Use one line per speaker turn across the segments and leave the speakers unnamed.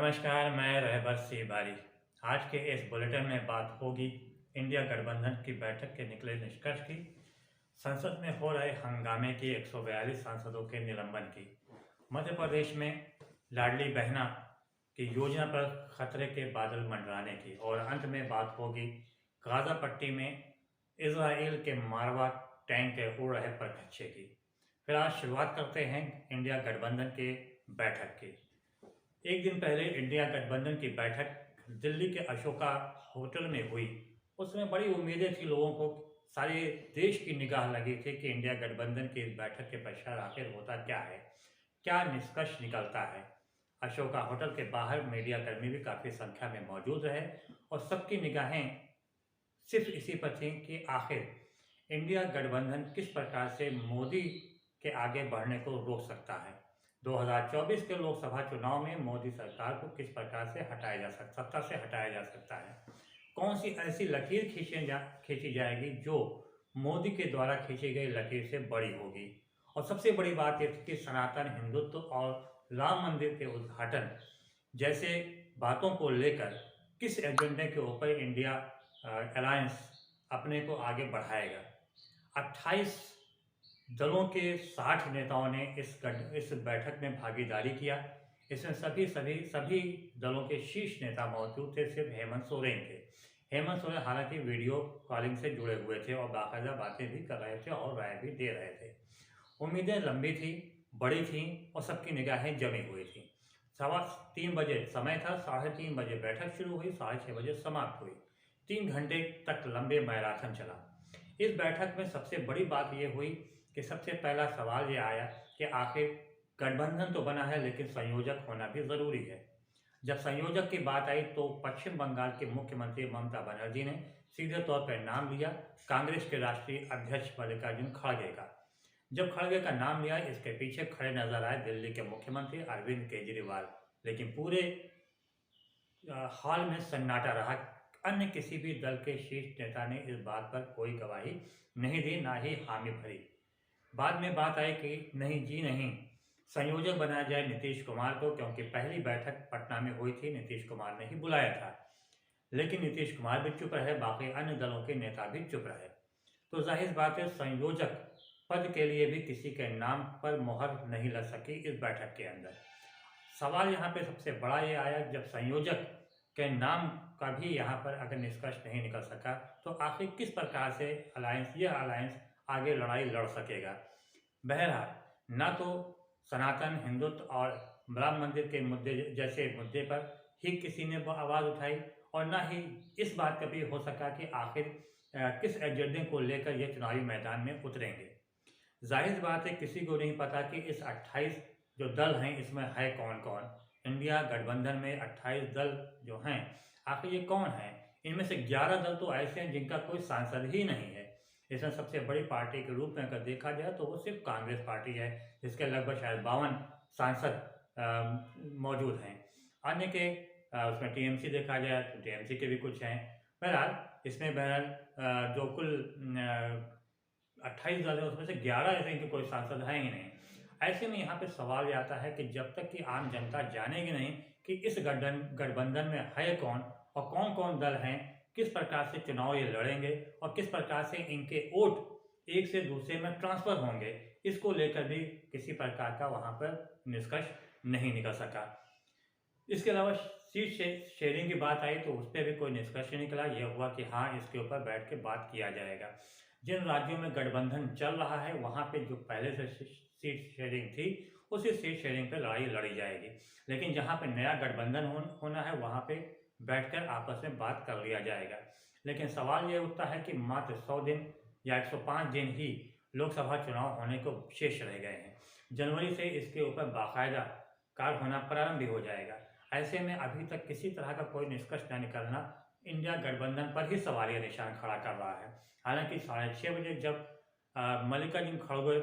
नमस्कार, मैं रहबर सिबारी। आज के इस बुलेटिन में बात होगी इंडिया गठबंधन की बैठक के निकले निष्कर्ष की, संसद में हो रहे हंगामे की, 142 सांसदों के निलंबन की, मध्य प्रदेश में लाडली बहना की योजना पर खतरे के बादल मंडराने की, और अंत में बात होगी गाजा पट्टी में इजराइल के मारवा टैंक के उड़ रहे परखच्चे की। फिर आज शुरुआत करते हैं इंडिया गठबंधन के बैठक की। एक दिन पहले इंडिया गठबंधन की बैठक दिल्ली के अशोका होटल में हुई। उसमें बड़ी उम्मीदें थी लोगों को, सारे देश की निगाह लगी थी कि इंडिया गठबंधन की इस बैठक के पश्चात आखिर होता क्या है, क्या निष्कर्ष निकलता है। अशोका होटल के बाहर मीडिया कर्मी भी काफ़ी संख्या में मौजूद रहे और सबकी निगाहें सिर्फ इसी पर थी कि आखिर इंडिया गठबंधन किस प्रकार से मोदी के आगे बढ़ने को रोक सकता है। 2024 के लोकसभा चुनाव में मोदी सरकार को किस प्रकार से सत्ता से हटाया जा सकता है। कौन सी ऐसी लकीर खींची जाएगी जो मोदी के द्वारा खींची गई लकीर से बड़ी होगी। और सबसे बड़ी बात यह थी कि सनातन हिंदुत्व और राम मंदिर के उद्घाटन जैसे बातों को लेकर किस एजेंडे के ऊपर इंडिया अलायंस अपने को आगे बढ़ाएगा। 28 दलों के 60 नेताओं ने इस बैठक में भागीदारी किया। इसमें सभी दलों के शीर्ष नेता मौजूद थे, सिर्फ हेमंत सोरेन थे। हेमंत सोरेन हालांकि वीडियो कॉलिंग से जुड़े हुए थे और बाकायदा बातें भी कर रहे थे और राय भी दे रहे थे। उम्मीदें लंबी थी, बड़ी थी और सबकी निगाहें जमी हुई थी। 3:15 बजे समय था, 3:30 बजे बैठक शुरू हुई, 6:30 बजे समाप्त हुई। 3 घंटे तक लंबे मैराथन चला। इस बैठक में सबसे बड़ी बात यह हुई कि सबसे पहला सवाल ये आया कि आखिर गठबंधन तो बना है लेकिन संयोजक होना भी ज़रूरी है। जब संयोजक की बात आई तो पश्चिम बंगाल के मुख्यमंत्री ममता बनर्जी ने सीधे तौर पर नाम लिया कांग्रेस के राष्ट्रीय अध्यक्ष मल्लिकार्जुन खड़गे का। जब खड़गे का नाम लिया, इसके पीछे खड़े नजर आए दिल्ली के मुख्यमंत्री अरविंद केजरीवाल, लेकिन पूरे हॉल में सन्नाटा रहा। अन्य किसी भी दल के शीर्ष नेता ने इस बात पर कोई गवाही नहीं दी, ना ही हामी भरी। बाद में बात आई कि नहीं जी नहीं, संयोजक बनाया जाए नीतीश कुमार को, क्योंकि पहली बैठक पटना में हुई थी, नीतीश कुमार ने ही बुलाया था। लेकिन नीतीश कुमार भी चुप रहे, बाकी अन्य दलों के नेता भी चुप रहे। तो जाहिर बात है संयोजक पद के लिए भी किसी के नाम पर मोहर नहीं लग सकी इस बैठक के अंदर। सवाल यहाँ पे सबसे बड़ा ये आया, जब संयोजक के नाम का भी यहाँ पर अगर निष्कर्ष नहीं निकल सका तो आखिर किस प्रकार से यह अलायंस आगे लड़ाई लड़ सकेगा। बहरहाल ना तो सनातन हिंदुत्व और राम मंदिर के मुद्दे जैसे मुद्दे पर ही किसी ने आवाज़ उठाई और ना ही इस बात का भी हो सका कि आखिर किस एजेंडे को लेकर ये चुनावी मैदान में उतरेंगे। जाहिर बात है किसी को नहीं पता कि इस 28 जो दल हैं इसमें है कौन कौन। इंडिया गठबंधन में 28 दल जो हैं आखिर ये कौन है। इनमें से 11 दल तो ऐसे हैं जिनका कोई सांसद ही नहीं है। इसमें सबसे बड़ी पार्टी के रूप में अगर देखा जाए तो वो सिर्फ कांग्रेस पार्टी है, जिसके लगभग शायद 52 सांसद मौजूद हैं। अन्य के उसमें टीएमसी देखा जाए तो टीएमसी के भी कुछ हैं। बहरहाल इसमें जो कुल 28 दल है उसमें से 11 ऐसे हैं कि कोई सांसद है ही नहीं। ऐसे में यहाँ पे सवाल ये आता है कि जब तक कि आम जनता जानेगी नहीं कि इस गठबंधन में है कौन और कौन कौन दल हैं, किस प्रकार से चुनाव ये लड़ेंगे और किस प्रकार से इनके वोट एक से दूसरे में ट्रांसफर होंगे, इसको लेकर भी किसी प्रकार का वहाँ पर निष्कर्ष नहीं निकल सका। इसके अलावा सीट शेयरिंग की बात आई तो उस पर भी कोई निष्कर्ष नहीं निकला। यह हुआ कि हाँ इसके ऊपर बैठ के बात किया जाएगा। जिन राज्यों में गठबंधन चल रहा है वहाँ पे जो पहले से सीट शेयरिंग थी उसी सीट शेयरिंग पे लड़ाई लड़ी जाएगी, लेकिन जहाँ पे नया गठबंधन होना है वहाँ पे बैठकर आपस में बात कर लिया जाएगा। लेकिन सवाल ये उठता है कि मात्र 100 दिन या 105 दिन ही लोकसभा चुनाव होने को शेष रह गए हैं। जनवरी से इसके ऊपर बाकायदा कार्य होना प्रारंभ भी हो जाएगा। ऐसे में अभी तक किसी तरह का कोई निष्कर्ष न निकलना इंडिया गठबंधन पर ही सवालिया निशान खड़ा कर रहा है। हालांकि 6:30 बजे जब मल्लिकार्जुन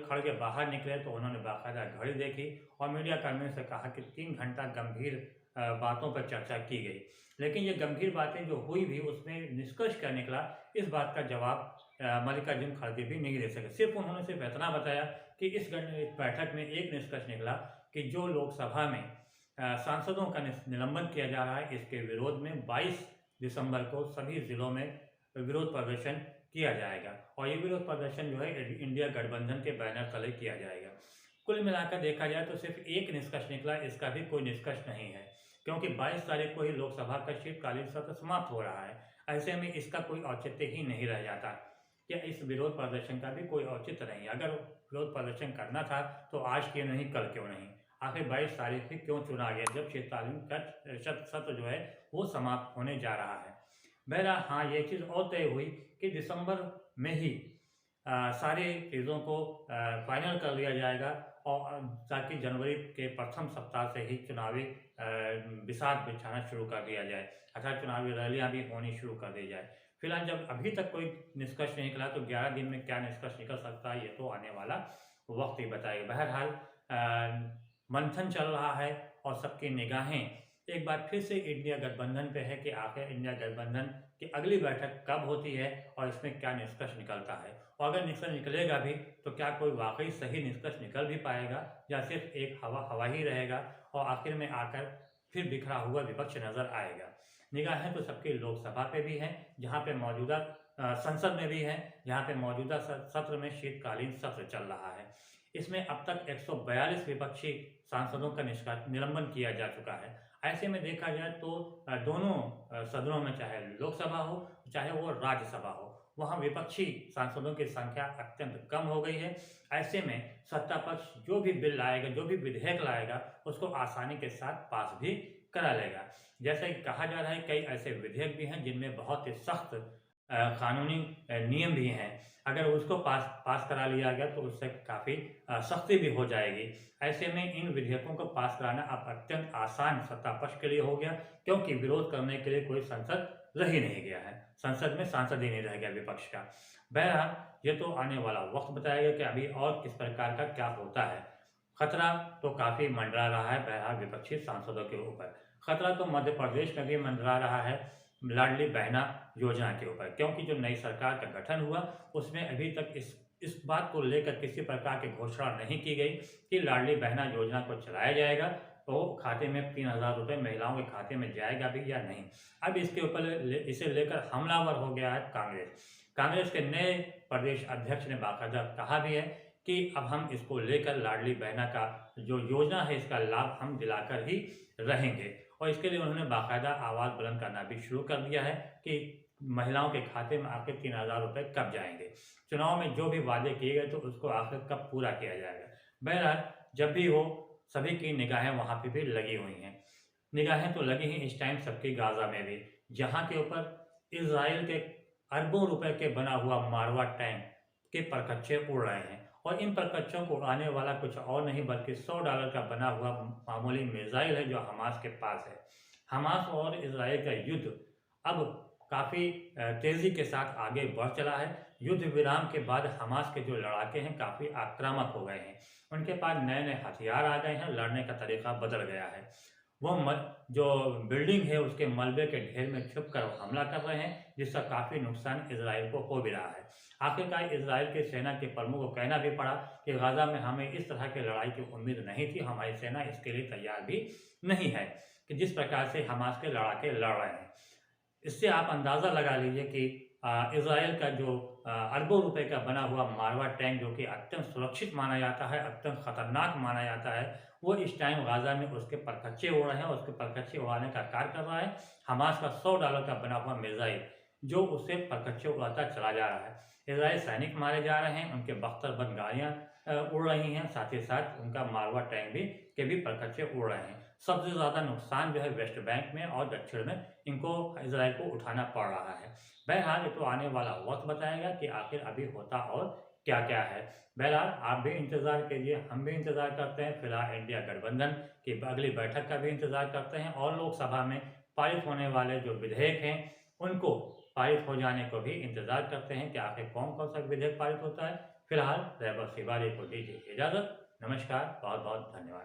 खड़गे बाहर निकले तो उन्होंने बाकायदा घड़ी देखी और मीडिया कर्मियों से कहा कि 3 घंटा गंभीर बातों पर चर्चा की गई, लेकिन ये गंभीर बातें जो हुई भी उसमें निष्कर्ष क्या निकला इस बात का जवाब मल्लिकार्जुन खड़गे भी नहीं दे सके। उन्होंने सिर्फ इतना बताया कि इस बैठक में एक निष्कर्ष निकला कि जो लोकसभा में सांसदों का निलंबन किया जा रहा है। इसके विरोध में 22 दिसंबर को सभी जिलों में विरोध प्रदर्शन किया जाएगा और ये विरोध प्रदर्शन जो है इंडिया गठबंधन के बैनर तले किया जाएगा। कुल मिलाकर देखा जाए तो सिर्फ एक निष्कर्ष निकला, इसका भी कोई निष्कर्ष नहीं है, क्योंकि 22 तारीख को ही लोकसभा का शीतकालीन सत्र समाप्त हो रहा है। ऐसे में इसका कोई औचित्य ही नहीं रह जाता कि इस विरोध प्रदर्शन का भी कोई औचित्य नहीं। अगर विरोध प्रदर्शन करना था तो आज क्यों नहीं, कल क्यों नहीं? आखिर 22 तारीख को क्यों चुना गया जब शीतकालीन सत्र जो है वो समाप्त होने जा रहा है? बहरहाल हाँ, ये चीज़ और तय हुई कि दिसंबर में ही सारी चीज़ों को फाइनल कर लिया जाएगा और ताकि जनवरी के प्रथम सप्ताह से ही चुनावी बिसात बिछाना शुरू कर दिया जाए, अर्थात चुनावी रैलियां भी होनी शुरू कर दी जाए। फिलहाल जब अभी तक कोई निष्कर्ष नहीं निकला तो 11 दिन में क्या निष्कर्ष निकल सकता है ये तो आने वाला वक्त ही बताएगा। बहरहाल मंथन चल रहा है और सबकी निगाहें एक बार फिर से इंडिया गठबंधन पे है कि आखिर इंडिया गठबंधन की अगली बैठक कब होती है और इसमें क्या निष्कर्ष निकलता है, और अगर निष्कर्ष निकलेगा भी तो क्या कोई वाकई सही निष्कर्ष निकल भी पाएगा या सिर्फ एक हवा ही रहेगा और आखिर में आकर फिर बिखरा हुआ विपक्ष नजर आएगा। निगाहें तो सबकी लोकसभा पे भी हैं, जहाँ पे मौजूदा संसद में भी है, जहाँ पे मौजूदा सत्र में शीतकालीन सत्र चल रहा है। इसमें अब तक 142 विपक्षी सांसदों का निलंबन किया जा चुका है। ऐसे में देखा जाए तो दोनों सदनों में, चाहे लोकसभा हो चाहे वो राज्यसभा हो, वहाँ विपक्षी सांसदों की संख्या अत्यंत कम हो गई है। ऐसे में सत्ता पक्ष जो भी बिल लाएगा, जो भी विधेयक लाएगा, उसको आसानी के साथ पास भी करा लेगा। जैसे कहा जा रहा है कई ऐसे विधेयक भी हैं जिनमें बहुत ही सख्त कानूनी नियम भी हैं, अगर उसको पास करा लिया गया तो उससे काफ़ी सख्ती भी हो जाएगी। ऐसे में इन विधेयकों को पास कराना अब अत्यंत आसान सत्ता पक्ष के लिए हो गया, क्योंकि विरोध करने के लिए कोई संसद रह ही नहीं गया है, संसद में सांसद ही नहीं रह गया विपक्ष का। बहरहाल ये तो आने वाला वक्त बताएगा कि अभी और किस प्रकार का क्या होता है। खतरा तो काफ़ी मंडरा रहा है बहरहाल विपक्षी सांसदों के ऊपर। खतरा तो मध्य प्रदेश में भी मंडरा रहा है लाडली बहना योजना के ऊपर, क्योंकि जो नई सरकार का गठन हुआ उसमें अभी तक इस बात को लेकर किसी प्रकार की घोषणा नहीं की गई कि लाडली बहना योजना को चलाया जाएगा तो खाते में 3000 रुपये महिलाओं के खाते में जाएगा भी या नहीं। अब इसके ऊपर इसे लेकर हमलावर हो गया है कांग्रेस के नए प्रदेश अध्यक्ष ने बाकायदा कहा भी है कि अब हम इसको लेकर लाडली बहना का जो योजना है इसका लाभ हम दिलाकर ही रहेंगे, और इसके लिए उन्होंने बाकायदा आवाज़ बुलंद करना भी शुरू कर दिया है कि महिलाओं के खाते में आखिर 3000 रुपये कब जाएंगे, चुनाव में जो भी वादे किए गए तो उसको आखिर कब पूरा किया जाएगा। बहरहाल जब भी हो सभी की निगाहें वहाँ पे भी लगी हुई हैं। निगाहें तो लगी ही इस टाइम सबकी गाजा में भी, जहाँ के ऊपर इजराइल के अरबों रुपए के बना हुआ मारवा टैंक के परखच्चे उड़ रहे हैं, और इन परखच्चों को उड़ाने वाला कुछ और नहीं बल्कि $100 का बना हुआ मामूली मिसाइल है जो हमास के पास है। हमास और इजराइल का युद्ध अब काफ़ी तेज़ी के साथ आगे बढ़ चला है। युद्ध विराम के बाद हमास के जो लड़ाके हैं काफ़ी आक्रामक हो गए हैं, उनके पास नए नए हथियार आ गए हैं, लड़ने का तरीका बदल गया है। वो जो बिल्डिंग है उसके मलबे के ढेर में छुप कर हमला कर रहे हैं, जिसका काफ़ी नुकसान इजराइल को हो भी रहा है। आखिरकार इजराइल की सेना के प्रमुख को कहना भी पड़ा कि गाजा में हमें इस तरह की लड़ाई की उम्मीद नहीं थी, हमारी सेना इसके लिए तैयार भी नहीं है कि जिस प्रकार से हमास के लड़ाके लड़ रहे हैं। इससे आप अंदाज़ा लगा लीजिए कि इजराइल का जो अरबों रुपए का बना हुआ मारवा टैंक जो कि अत्यंत सुरक्षित माना जाता है, अत्यंत खतरनाक माना जाता है, वो इस टाइम गाजा में उसके परखच्चे उड़ रहे हैं, उसके परखच्चे उड़ाने का कार्य कर रहा है। हमास का $100 का बना हुआ मिसाइल जो उससे परखच्चे उड़ाता चला जा रहा है। इजराइल सैनिक मारे जा रहे हैं, उनके बख्तरबंद गाड़ियाँ उड़ रही हैं, साथ ही साथ उनका मारवा टैंक के भी परखच्चे उड़ रहे हैं। सबसे ज़्यादा नुकसान जो है वेस्ट बैंक में और दक्षिण में इनको इजराइल को उठाना पड़ रहा है। बहरहाल ये तो आने वाला वक्त बताएगा कि आखिर अभी होता और क्या क्या है। बहरहाल आप भी इंतज़ार कीजिए, हम भी इंतज़ार करते हैं। फिलहाल इंडिया गठबंधन की अगली बैठक का भी इंतज़ार करते हैं और लोकसभा में पारित होने वाले जो विधेयक हैं उनको पारित हो जाने को भी इंतज़ार करते हैं कि आखिर कौन कौन सा विधेयक पारित होता है। फिलहाल रहबर शिवाली को दीजिए इजाज़त। नमस्कार, बहुत बहुत धन्यवाद।